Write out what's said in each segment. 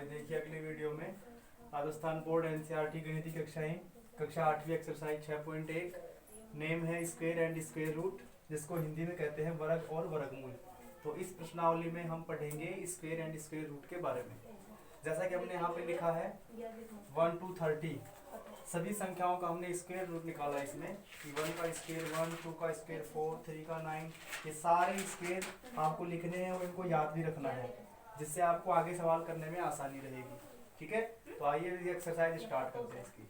भाई देखिए अगली वीडियो में राजस्थान बोर्ड एनसीईआरटी गणित की कक्षाएं कक्षा 8वीं एक्सरसाइज 6.1 नेम है स्क्वायर एंड स्क्वायर रूट, जिसको हिंदी में कहते हैं वर्ग और वर्गमूल। तो इस प्रश्नावली में हम पढ़ेंगे स्क्वायर एंड स्क्वायर रूट के बारे में। जैसा कि हमने यहाँ पे लिखा है 1 to 30 सभी संख्याओं का हमने स्क्वायर रूट निकाला है इसमें कि 1 का स्क्वायर 1, 2 का स्क्वायर 4, 3 का 9। ये सारे स्क्वायर आपको लिखने हैं और इनको याद भी रखना है, जिससे आपको आगे सवाल करने में आसानी रहेगी। ठीक है, तो आइए ये एक्सरसाइज स्टार्ट करते हैं इसकी।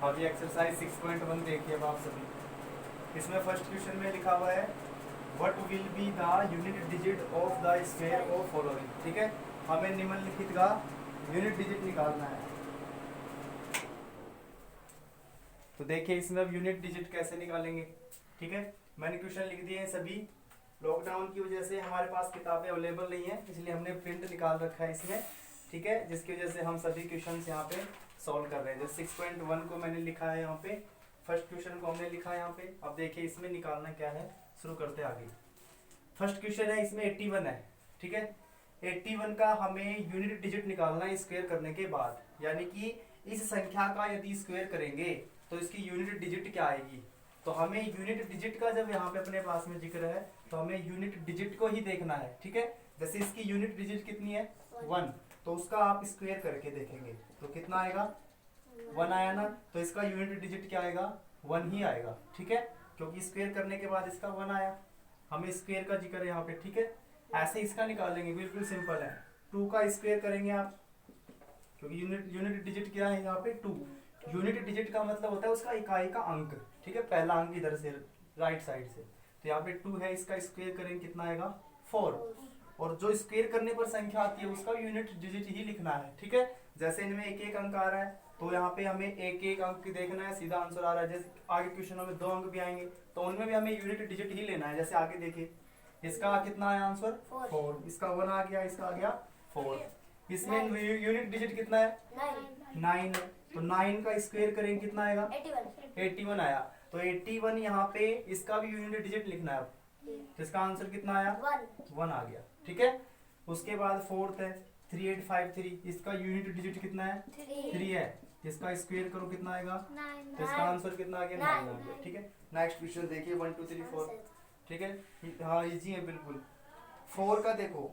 अब ये एक्सरसाइज 6.1 देखिए अब आप सभी। इसमें फर्स्ट क्वेश्चन में लिखा हुआ है what will be the unit digit of the square of following. ठीक है, हमें निम्नलिखित का यूनिट डिजिट निकालना है। तो देखिए इसमें अब यूनिट डिजिट कैसे निकालेंगे। ठीक है, मैंने क्वेश्चन लिख दिए हैं सभी। लॉकडाउन की वजह से हमारे पास किताबें अवेलेबल नहीं है, इसलिए हमने प्रिंट निकाल रखा है इसमें। ठीक है, जिसकी वजह से हम सभी क्वेश्चन यहाँ पे सॉल्व कर रहे हैं। जैसे 6.1 को मैंने लिखा है यहाँ पे, फर्स्ट क्वेश्चन को हमने लिखा है यहाँ पे। अब देखिए इसमें निकालना क्या है, शुरू करते हैं आगे। फर्स्ट क्वेश्चन है, इसमें 81 है। ठीक है, 81 का हमें यूनिट डिजिट निकालना है स्क्वायर करने के बाद, यानी कि इस संख्या का यदि स्क्वायर करेंगे तो इसकी यूनिट डिजिट क्या आएगी। तो हमें यूनिट डिजिट का जब यहाँ पे अपने पास में जिक्र है तो हमें यूनिट डिजिट को ही देखना है। ठीक है, जैसे इसकी यूनिट डिजिट कितनी है 1, तो उसका आप स्क्वायर करके देखेंगे तो कितना आएगा 1 आया ना, तो इसका यूनिट डिजिट क्या आएगा 1 ही आएगा। ठीक है, क्योंकि स्क्वायर करने के बाद इसका 1 आया, हमें स्क्वायर का जिक्र है यहाँ पे। ठीक है, ऐसे इसका निकालेंगे, बिल्कुल सिंपल है। 2 का स्क्वायर करेंगे आप, क्योंकि यूनिट डिजिट क्या है यहाँ पे 2। यूनिट डिजिट का मतलब होता है उसका इकाई का अंक। ठीक है, पहला अंक इधर से राइट साइड से, तो यहाँ पे 2 है, इसका स्क्वायर करेंगे कितना आएगा 4। और जो स्क्वायर करने पर संख्या आती है उसका यूनिट डिजिट ही लिखना है। ठीक है, जैसे इनमें एक एक अंक आ रहा है तो यहाँ पे हमें एक एक अंक देखना है, सीधा आंसर आ रहा है। जैसे आगे क्वेश्चनों में 2 अंक भी आएंगे तो उनमें भी हमें यूनिट डिजिट ही लेना है। जैसे आगे देखिए इसका कितना है आंसर 4, इसका 1 आ गया, इसका आ गया 4। इसमें यूनिट डिजिट कितना है 9 है, तो 9 का स्क्वायर करेंगे कितना आएगा 81 आया। तो 81 यहाँ पे इसका भी यूनिट डिजिट लिखना है। तो इसका आंसर कितना आया 1 आ गया। ठीक है, उसके बाद फोर्थ है 3853, इसका यूनिट डिजिट कितना है 3 है, इसका स्क्वायर करो कितना आएगा, तो इसका आंसर कितना आ गया 9 आ गया। ठीक है, नेक्स्ट क्वेश्चन देखिए 1 2 3 4। ठीक है, हाँ इजी है बिल्कुल। 4 का देखो,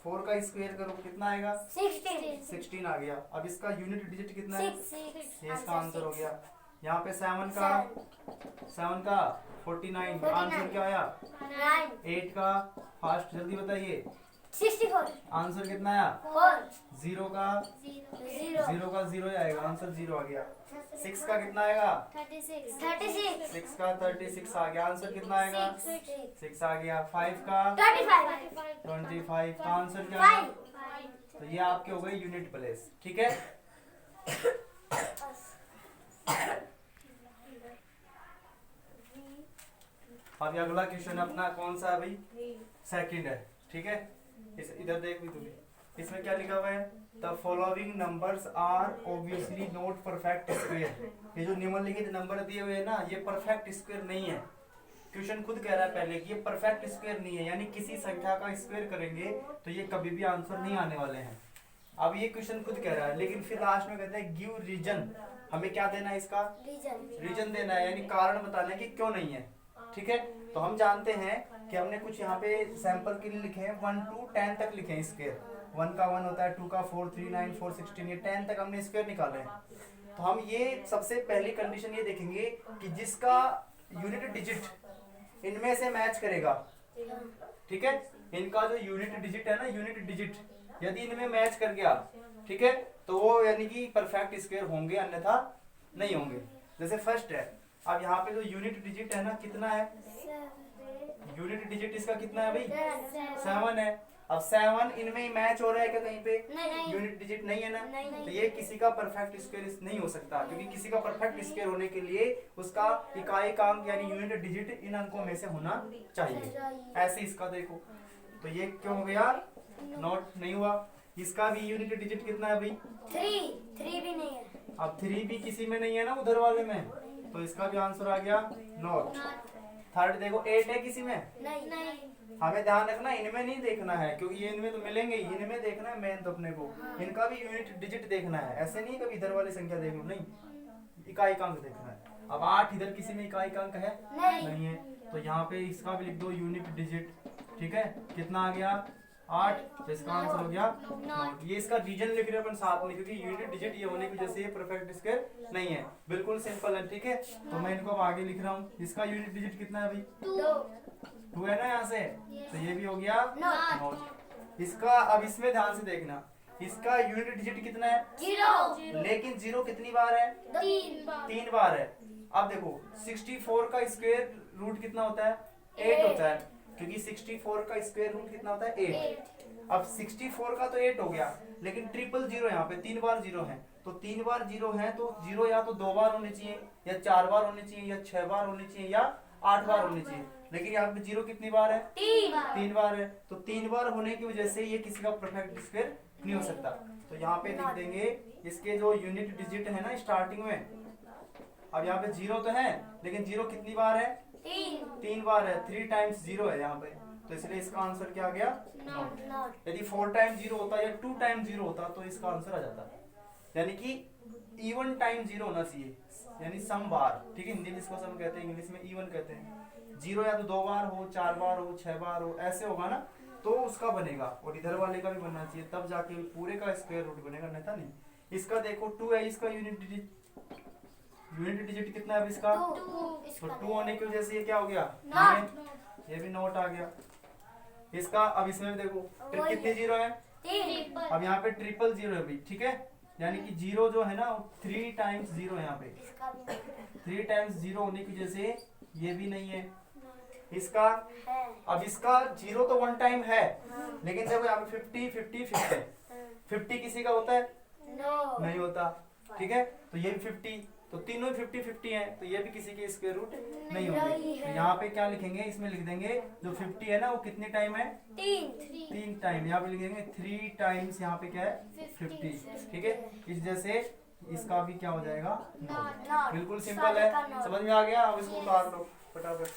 4 का स्क्वायर करो कितना आएगा 16 आ गया। अब इसका यूनिट डिजिट कितना है, ये इसका आंसर हो गया। यहाँ पे 7 का 49, आंसर क्या आया 8 का, फास्ट जल्दी बताइए 64, आंसर कितना आया 4, 0 का 0 आएगा, आंसर 0 आ गया। 6 का कितना आएगा 36, 6 का 36 आ गया, आंसर कितना आएगा 6 आ गया। 5 का 25 का आंसर क्या आएगा, तो ये आपके हो गए यूनिट प्लेस। ठीक है, अब अगला क्वेश्चन अपना कौन सा है भाई, सेकंड है। ठीक है, इधर देख भी तुम्हें, इसमें क्या लिखा हुआ है the following numbers are obviously not perfect square. ये जो निम्नलिखित नंबर दिए हुए हैं ना, ये परफेक्ट स्क्वायर नहीं है। क्वेश्चन खुद कह रहा है पहले कि ये परफेक्ट स्क्वायर नहीं है, यानी किसी संख्या का स्क्वायर करेंगे तो ये कभी भी आंसर नहीं आने वाले हैं। अब ये क्वेश्चन खुद कह रहा है, लेकिन फिर लास्ट में कहते हैं गिव रीजन। हमें क्या देना है, इसका रीजन देना है, यानी कारण बताना है कि क्यों नहीं है। ठीक है, तो हम जानते हैं कि हमने कुछ यहाँ पे सैंपल के लिए लिखे हैं 1 to 10 तक लिखे हैं स्क्वायर। 1 का 1 होता है, 2 का 4, 3 9 4 16, ये 10 तक हमने स्क्वायर निकाले हैं। तो हम ये सबसे पहली कंडीशन ये देखेंगे कि जिसका यूनिट डिजिट इनमें से मैच करेगा। ठीक है, इनका जो यूनिट डिजिट है ना, यूनिट डिजिट यदि इनमें मैच कर गया, ठीक है, तो वो यानी कि परफेक्ट स्क्वायर होंगे, अन्यथा नहीं होंगे। जैसे फर्स्ट है, अब यहाँ पे जो यूनिट डिजिट है ना कितना है, यूनिट डिजिट इसका कितना है भाई 7 है। अब 7 इनमें मैच हो रहा है क्या कहीं पे, यूनिट डिजिट नहीं है ना, तो ये किसी का परफेक्ट स्क्वायर नहीं हो सकता, क्योंकि किसी का परफेक्ट स्क्वायर होने के लिए उसका इकाई का अंक यानी यूनिट डिजिट इन अंकों में से होना चाहिए। ऐसे इसका देखो, तो ये क्यों हो गया नॉट नहीं हुआ। इसका भी यूनिट डिजिट कितना है भाई 3 भी नहीं है। अब 3 भी किसी में नहीं है ना उधर वाले में, तो इसका भी आंसर आ गया नॉट। थर्ड देखो 8 है किसी में, नहीं हमें ध्यान रखना इनमें नहीं देखना है क्योंकि ये इनमें तो मिलेंगे ही, इनमें देखना है मेन तो अपने को, इनका भी यूनिट डिजिट देखना है, ऐसे नहीं कभी इधर वाली संख्या देख लो, नहीं इकाई अंक देखना है। अब 8 इधर किसी में इकाई अंक है नहीं है, तो यहाँ पे इसका भी लिख दो यूनिट डिजिट, ठीक है कितना आ गया 8, तो इसका आंसर हो गया 9। ये इसका रीजन लिख रहे हैं अपन साथ में क्योंकि यूनिट डिजिट ये होने की वजह से ये परफेक्ट स्क्वायर नहीं है, बिल्कुल सिंपल है, ठीक है। तो मैं इनको अब आगे लिख रहा हूँ, इसका यूनिट डिजिट कितना है अभी 2 है ना यहाँ से, तो ये भी हो गया 9। इसका अब इसमें ध्यान से देखना, इसका यूनिट डिजिट कितना है 0 लेकिन 0 कितनी बार है 3 बार है। अब देखो 64 का स्क्वायर रूट कितना होता है 8 होता है, क्योंकि 64 का स्क्वायर रूट कितना होता है 8। अब 64 का तो 8 हो गया, लेकिन 000 यहाँ पे 3 बार 0 है, तो 3 बार 0 है तो 0 या तो 2 बार होने चाहिए या 4 बार होने चाहिए या 6 बार होने चाहिए या 8 बार होने चाहिए, लेकिन यहाँ पे 0 कितनी बार है 3 बार है, तो 3 बार होने की वजह से ये किसी का परफेक्ट स्क्वायर नहीं हो सकता। तो यहाँ पे लिख देंगे इसके जो यूनिट डिजिट है ना स्टार्टिंग में, अब यहाँ पे 0 तो है लेकिन 0 कितनी बार है 3 बार है, 3 टाइम्स 0 है यहाँ पे, तो इसलिए इसका आंसर क्या आ गया 9। यदि 4 टाइम्स 0 होता या 2 टाइम्स 0 होता तो इसका आंसर आ जाता, यानी कि इवन टाइम 0 होना चाहिए, यानी सम बार, ठीक है हिंदी में इसको सम कहते हैं, इंग्लिश में इवन कहते हैं। 0 या तो 2 बार हो 4 बार हो 6 बार हो ऐसे होगा ना तो उसका बनेगा, और इधर वाले का भी बनना चाहिए तब जाके पूरे का स्क्वायर रूट बनेगा, नहीं था नहीं। इसका देखो 2 है, इसका यूनिट डिजिट कितना है अब इसका, तो 2 होने की वजह से ये क्या हो गया 9, ये भी नोट आ गया इसका। अब इसमें देखो फिर कितने 0 है, अब यहाँ पे 000 है भी, ठीक है, यानी कि 0 जो है ना 3 टाइम्स 0 है यहाँ पे, 3 टाइम्स 0 होने की वजह से ये भी नहीं है इसका। अब इसका 0 तो 1 टाइम है, लेकिन देखो यहाँ पे 50 किसी का होता है नहीं होता, ठीक है, तो ये भी 50, तो तीनों 50 है, तो ये भी किसी के स्क्वायर रूट नहीं होंगे। तो यहाँ पे क्या लिखेंगे, इसमें लिख देंगे जो 50 है ना वो कितने टाइम है 3 टाइम, यहाँ पे लिख देंगे 3 टाइम्स यहाँ पे क्या है 50, ठीक है। इस वजह से इसका भी क्या हो जाएगा 9, बिल्कुल सिंपल है, समझ में आ गया। अब इसको उतार लो फटाफट।